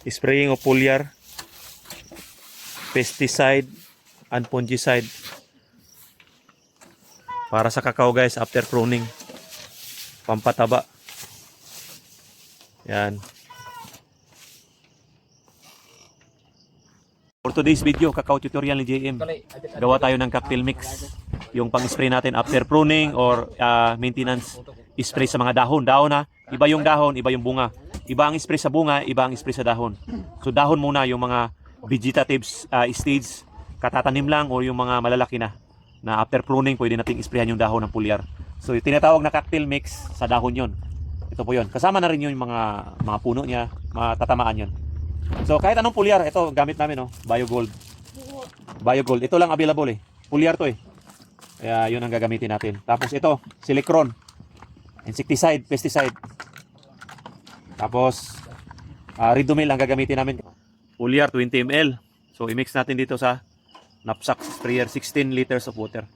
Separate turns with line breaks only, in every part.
Spraying of foliar, pesticide, and fungicide. Para sa kakao guys, after pruning. Pampataba. Yan. For today's video, kakao tutorial ni JM. Gawa tayo ng cocktail mix. Yung pang-spray natin after pruning or maintenance. Spray sa mga dahon. Dahon ha. Iba yung dahon, iba yung bunga. Iba ang spray sa bunga, iba ang spray sa dahon. So dahon muna yung mga vegetative stage, katatanim lang o yung mga malalaki na after pruning pwede nating isprayan yung dahon ng foliar. So yung tinatawag na cocktail mix sa dahon yon. Ito po yon. Kasama na rin yung mga puno niya, matatamaan yon. So kahit anong foliar, ito gamit namin, no? BioGold. BioGold. Ito lang available eh. Foliar to eh. Kaya yun ang gagamitin natin. Tapos ito, Silicron. Insecticide, pesticide. Tapos Redomil ang gagamitin namin. Foliar 20 ml. So i-mix natin dito sa knapsack sprayer, 16 liters of water.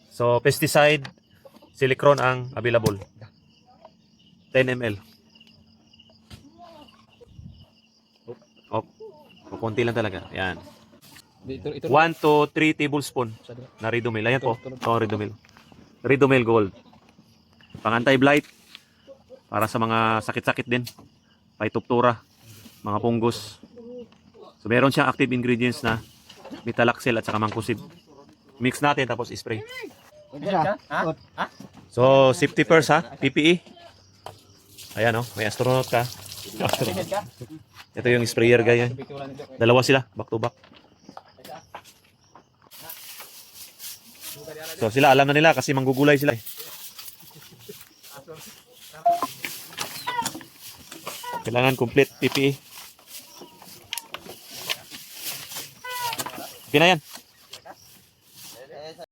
So pesticide, Silicron ang available. 10 ml. Oh, konti lang talaga. Yan. 1 to 3 tablespoon na Redomil. Ayan po. Redomil. Redomil Gold. Pang anti-blight. Para sa mga sakit-sakit din. Phytophthora. Mga fungus. So meron siyang active ingredients na metalaxyl at saka mangkusid. Mix natin tapos spray. So safety first ha. PPE. Ayan o. May astronaut ka. Ito yung sprayer guy. Dalawa sila. Back to back. So sila alam na nila kasi manggugulay sila. Kailangan complete PPE. Okay na yan.